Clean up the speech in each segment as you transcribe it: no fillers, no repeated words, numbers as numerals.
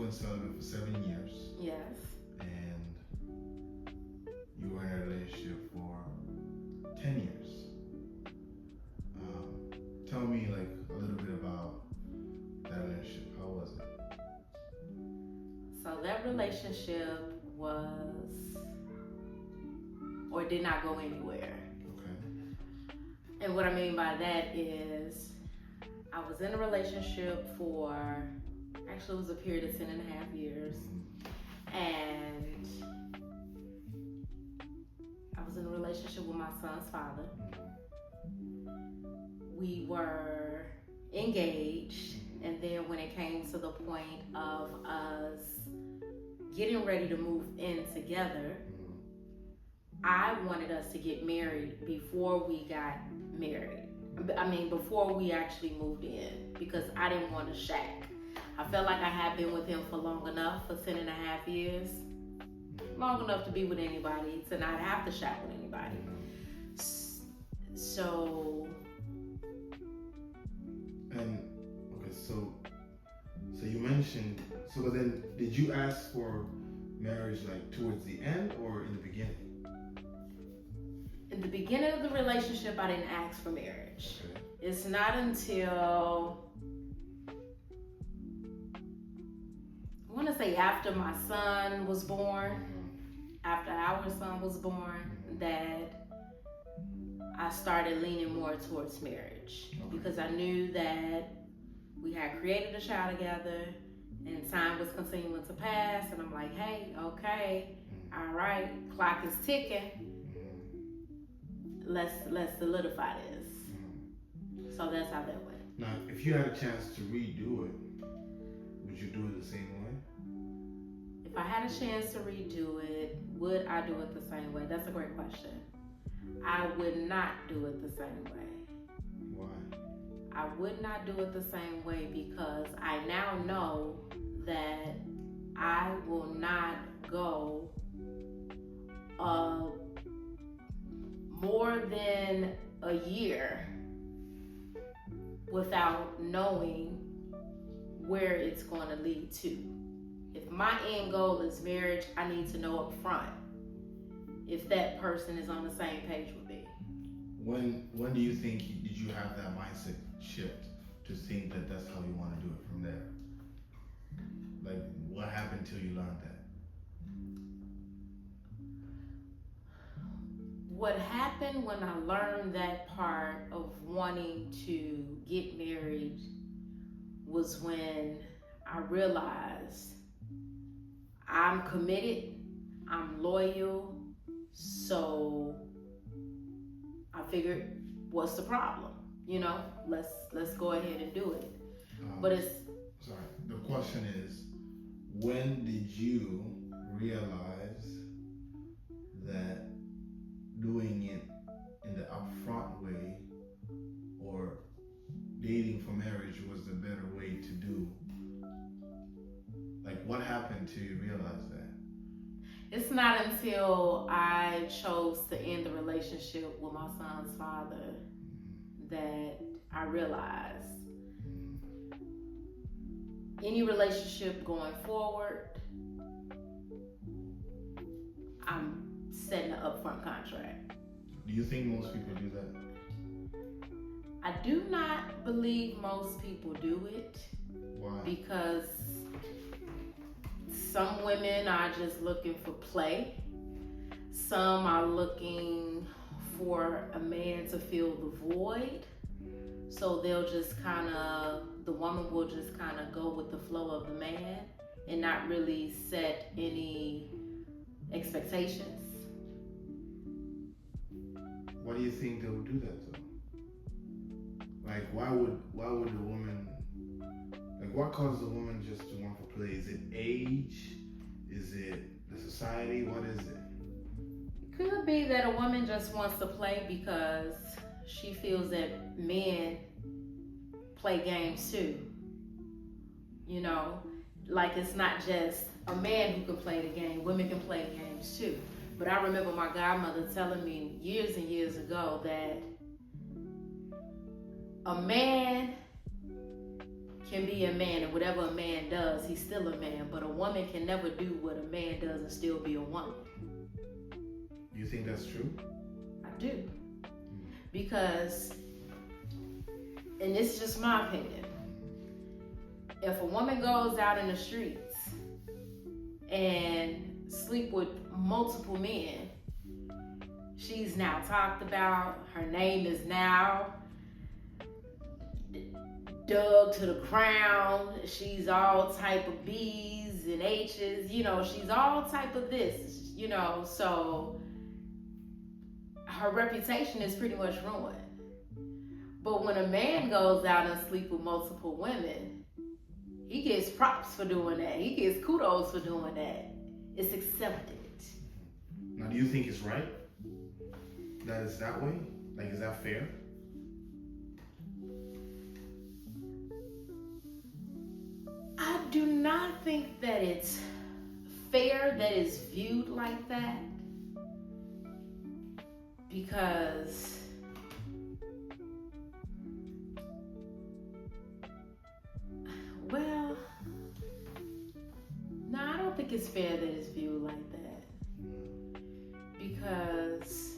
been celibate for 7 years. Yes. And you were in a relationship for 10 years. Tell me like a little bit about that relationship. How was it? So that relationship did not go anywhere. Okay. And what I mean by that is I was in a relationship for, actually it was a period of 10 and a half years. And I was in a relationship with my son's father. We were engaged, and then when it came to the point of us getting ready to move in together, I wanted us to get married before we got married. I mean, before we actually moved in, because I didn't want to shack. I felt like I had been with him for long enough, for 10 and a half years. Long enough to be with anybody, to not have to shack with anybody. So... And, okay, so you mentioned, so but then did you ask for marriage like towards the end or in the beginning? In the beginning of the relationship, I didn't ask for marriage. Okay. It's not until, I want to say after my son was born, after our son was born, that I started leaning more towards marriage. Okay. Because I knew that we had created a child together and time was continuing to pass, and I'm like, hey, okay, all right, clock is ticking. Let's solidify this. So that's how that went. Now, if you had a chance to redo it, would you do it the same way? If I had a chance to redo it, would I do it the same way? That's a great question. I would not do it the same way. Why? I would not do it the same way because I now know that I will not go more than a year without knowing where it's going to lead to. If my end goal is marriage, I need to know up front if that person is on the same page with me. When do you think did you have that mindset shift to think that that's how you want to do it from there? Like, what happened till you learned that? What happened when I learned that part of wanting to get married was when I realized I'm committed, I'm loyal, so I figured, what's the problem? You know, let's go ahead and do it. But it's... Sorry, the question is, when did you realize that doing it in the upfront way or dating for marriage was the better way to do? Like, what happened to you realize that? It's not until I chose to end the relationship with my son's father that I realized any relationship going forward, I'm setting an upfront contract. Do you think most people do that? I do not believe most people do it. Why? Because some women are just looking for play. Some are looking for a man to fill the void. So they'll just the woman will just go with the flow of the man and not really set any expectations. Why do you think they would do that though? Like, why would a woman, like, what causes a woman just to want to play? Is it age? Is it the society? What is it? Could be that a woman just wants to play because she feels that men play games too. You know, like it's not just a man who can play the game, women can play games too. But I remember my godmother telling me years and years ago that a man can be a man, and whatever a man does, he's still a man. But a woman can never do what a man does and still be a woman. You think that's true? I do. Because, and this is just my opinion, if a woman goes out in the streets and sleep with multiple men, she's now talked about, her name is now dug to the ground, she's all type of B's and H's, you know, she's all type of this, you know, so her reputation is pretty much ruined. But when a man goes out and sleep with multiple women, he gets props for doing that. He gets kudos for doing that. It's accepted. Now, do you think it's right that it's that way? Like, is that fair? I do not think that it's fair that it's viewed like that, because well, no, I don't think it's fair that it's viewed like that, because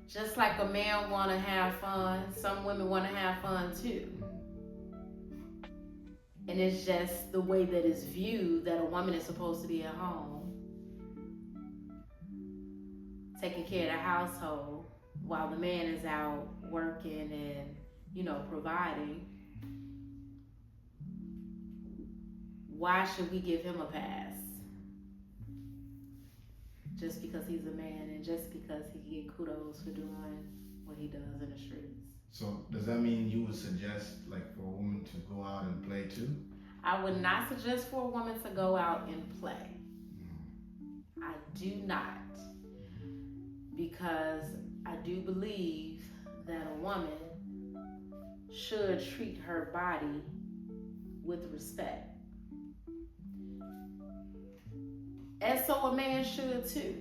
just like a man want to have fun, some women want to have fun too. And it's just the way that it's viewed, that a woman is supposed to be at home, taking care of the household, while the man is out working and, you know, providing. Why should we give him a pass? Just because he's a man and just because he get kudos for doing what he does in the streets. So does that mean you would suggest, like, for a woman to go out and play too? I would not suggest for a woman to go out and play. I do not. Because I do believe that a woman should treat her body with respect. And so a man should too.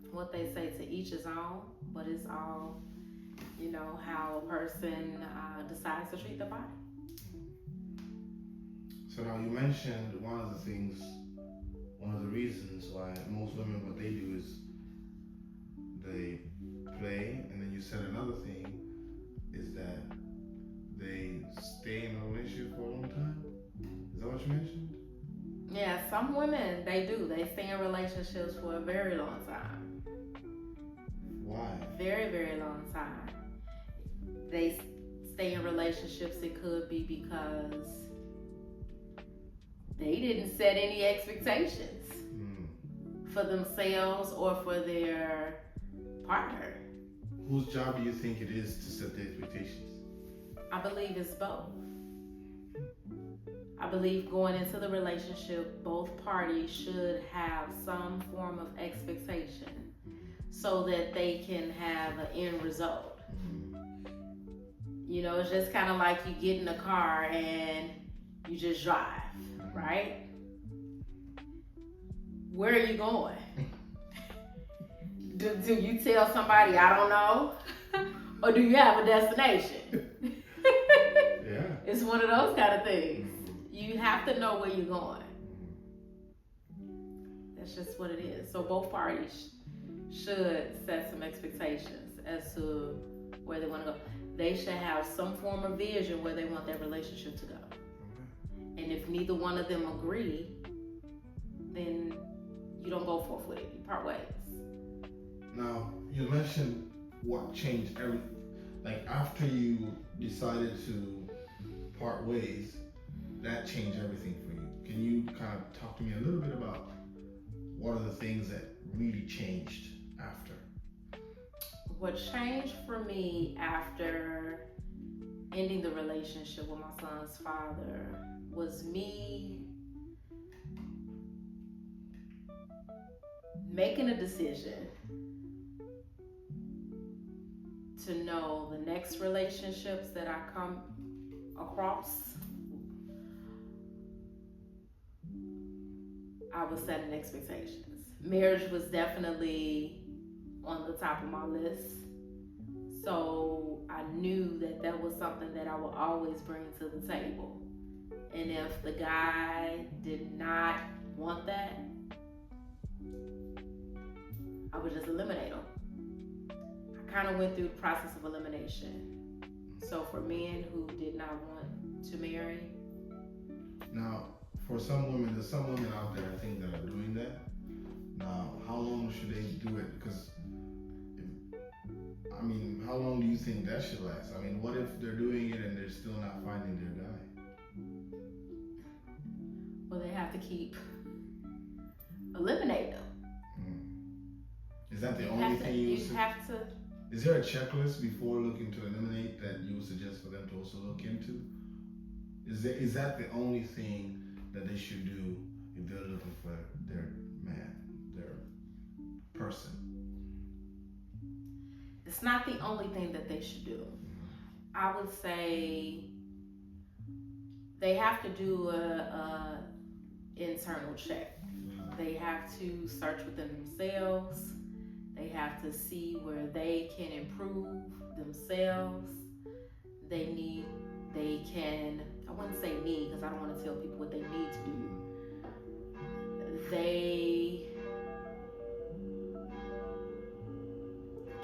What they say, to each his own, but it's all, you know, how a person decides to treat their body. So now you mentioned one of the reasons why most women, what they do is they play, and then you said another thing is that they stay in a relationship for a long time. Is that what you mentioned? Yeah, some women, they do. They stay in relationships for a very long time. Why? Very, very long time. They stay in relationships, it could be because they didn't set any expectations for themselves or for their partner. Whose job do you think it is to set the expectations? I believe it's both. I believe going into the relationship, both parties should have some form of expectation so that they can have an end result. You know, it's just kind of like you get in a car and you just drive, right? Where are you going? Do you tell somebody, I don't know? Or do you have a destination? Yeah. It's one of those kind of things. You have to know where you're going. That's just what it is. So both parties should set some expectations as to where they want to go. They should have some form of vision where they want their relationship to go. And if neither one of them agree, then you don't go forth with it. You part ways. Now, you mentioned what changed everything. Like, after you decided to part ways, that changed everything for you. Can you kind of talk to me a little bit about what are the things that really changed after? What changed for me after ending the relationship with my son's father was me making a decision to know the next relationships that I come across, I was setting expectations. Marriage was definitely on the top of my list. So I knew that that was something that I would always bring to the table. And if the guy did not want that, I would just eliminate him. I kind of went through the process of elimination. So for men who did not want to marry. Now, for some women, there's some women out there, I think, that are doing that. Now, how long should they do it? Because, how long do you think that should last? What if they're doing it and they're still not finding their guy? Well, they have to keep eliminating them. Is that the only thing you have to? Is there a checklist before looking to eliminate that you would suggest for them to also look into? Is that the only thing that they should do if they're looking for their man, their person? It's not the only thing that they should do. I would say they have to do a internal check. They have to search within themselves. They have to see where they can improve themselves. They can, I wouldn't say need, because I don't want to tell people what they need to do. They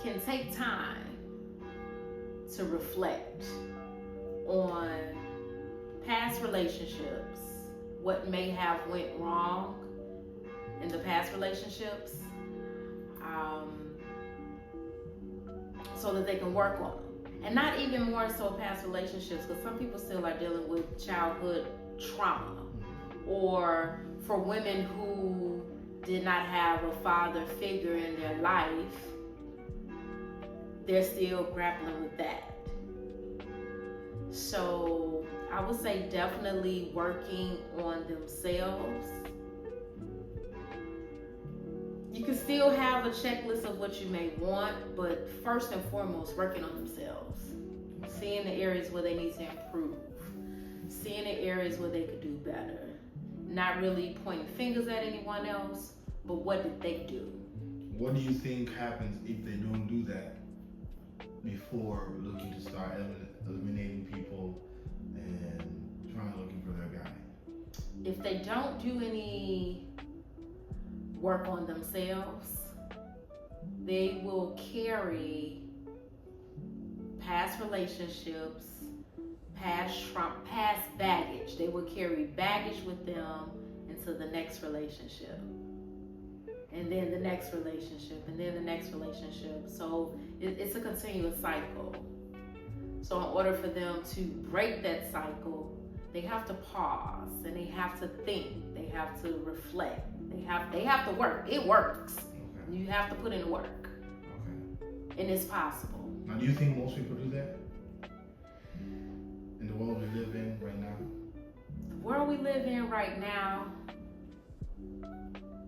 can take time to reflect on past relationships, what may have went wrong in the past relationships, so that they can work on them. And not even more so past relationships, because some people still are dealing with childhood trauma. Or for women who did not have a father figure in their life, they're still grappling with that. So I would say definitely working on themselves. You can still have a checklist of what you may want, but first and foremost, working on themselves. Seeing the areas where they need to improve. Seeing the areas where they could do better. Not really pointing fingers at anyone else, but what did they do? What do you think happens if they don't do that before looking to start eliminating people and trying looking for their guy? If they don't do any work on themselves, they will carry past relationships, past baggage. They will carry baggage with them into the next relationship. And then the next relationship, and then the next relationship. So it's a continuous cycle. So in order for them to break that cycle, they have to pause and they have to think. They have to reflect. They have to work. It works. Okay. You have to put in the work. Okay. And it's possible. Now, do you think most people do that? In the world we live in right now? The world we live in right now,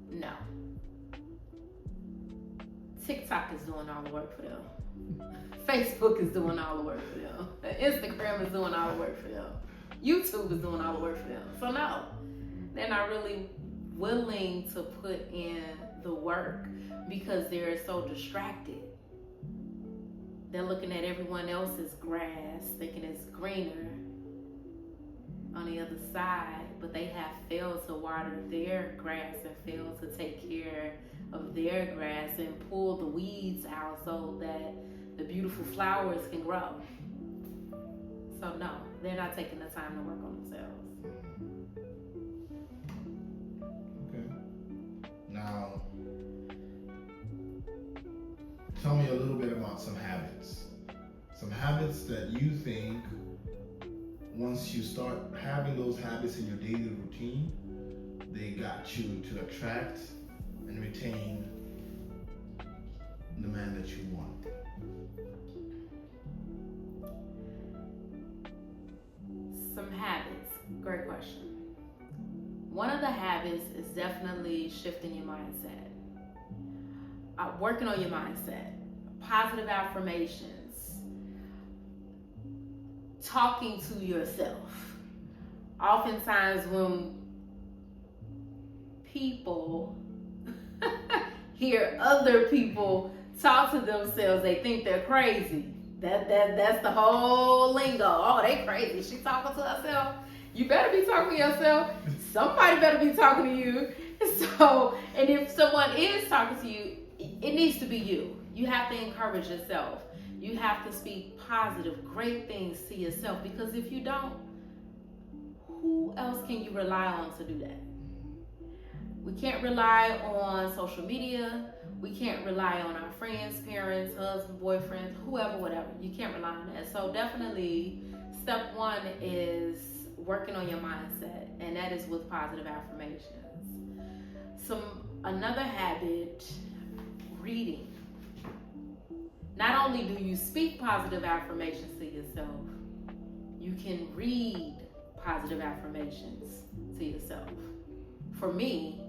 no. TikTok is doing all the work for them. Facebook is doing all the work for them. Instagram is doing all the work for them. YouTube is doing all the work for them. So no, they're not really willing to put in the work because they're so distracted. They're looking at everyone else's grass, thinking it's greener on the other side, but they have failed to water their grass and failed to take care of their grass and pull the weeds out so that the beautiful flowers can grow. So no, they're not taking the time to work on themselves. Okay. Now, tell me a little bit about some habits. Some habits that you think, once you start having those habits in your daily routine, they got you to attract and retain the man that you want. Some habits, great question. One of the habits is definitely shifting your mindset. Working on your mindset. Positive affirmations. Talking to yourself. Oftentimes when people hear other people talk to themselves, they think they're crazy. That's the whole lingo. Oh, they crazy. She talking to herself. You better be talking to yourself. Somebody better be talking to you. So, and if someone is talking to you, it needs to be you. You have to encourage yourself. You have to speak positive, great things to yourself, because if you don't, who else can you rely on to do that? We can't rely on social media. We can't rely on our friends, parents, husbands, boyfriends, whoever, whatever. You can't rely on that. So definitely, step one is working on your mindset, and that is with positive affirmations. Another habit, reading. Not only do you speak positive affirmations to yourself, you can read positive affirmations to yourself. For me,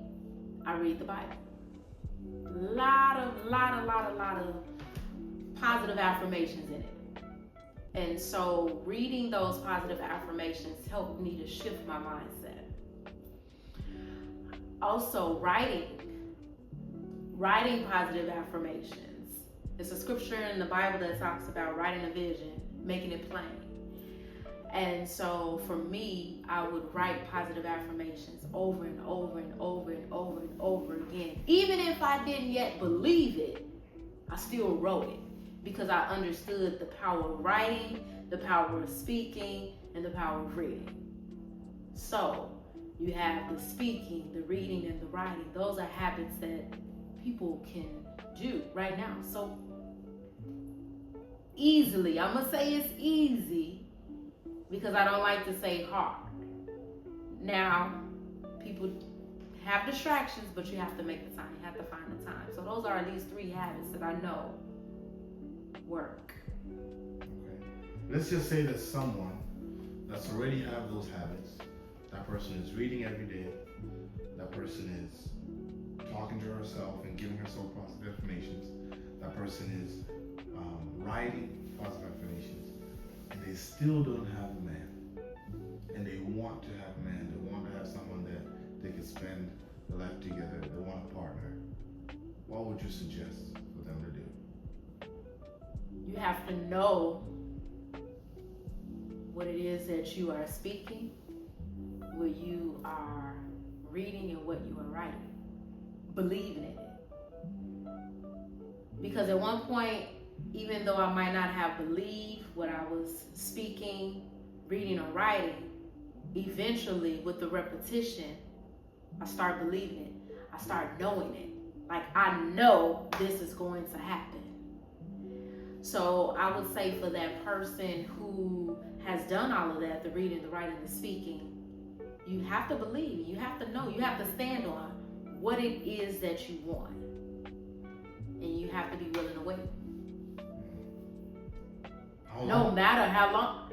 I read the Bible. Lot of positive affirmations in it. And so reading those positive affirmations helped me to shift my mindset. Also, writing positive affirmations. There's a scripture in the Bible that talks about writing a vision, making it plain. And so for me, I would write positive affirmations over and over and over and over and over again. Even if I didn't yet believe it, I still wrote it because I understood the power of writing, the power of speaking, and the power of reading. So you have the speaking, the reading, and the writing. Those are habits that people can do right now. So easily, I'm gonna say it's easy because I don't like to say hard. Now, people have distractions, but you have to make the time. You have to find the time. So those are at least 3 habits that I know work. Okay. Let's just say that someone that's already have those habits, that person is reading every day, that person is talking to herself and giving herself positive affirmations, that person is writing positive affirmations, and they still don't have a man, and they want to have a man, they want to have someone that they can spend their life together, they want a partner. What would you suggest for them to do? You have to know what it is that you are speaking, what you are reading, and what you are writing. Believing in it. Because at one point, even though I might not have believed what I was speaking, reading, or writing, eventually with the repetition, I start believing it. I start knowing it. Like, I know this is going to happen. So I would say for that person who has done all of that, the reading, the writing, the speaking, you have to believe, you have to know, you have to stand on what it is that you want. And you have to be willing to wait. No matter how long.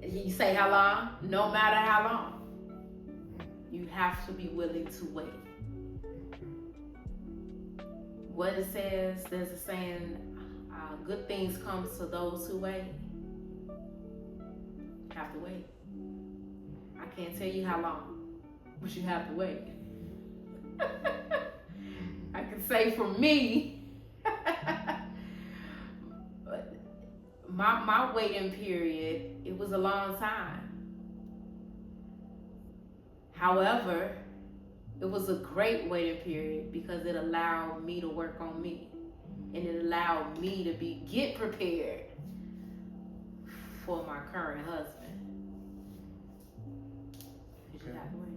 You say how long? No matter how long. You have to be willing to wait. What it says, there's a saying, good things come to those who wait. You have to wait. I can't tell you how long, but you have to wait. I can say for me, my waiting period, it was a long time. However, it was a great waiting period because it allowed me to work on me, and it allowed me to get prepared for my current husband. You just have to wait.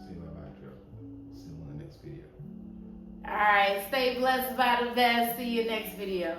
See you bye, Joe. See you in the next video. All right, stay blessed by the best. See you next video.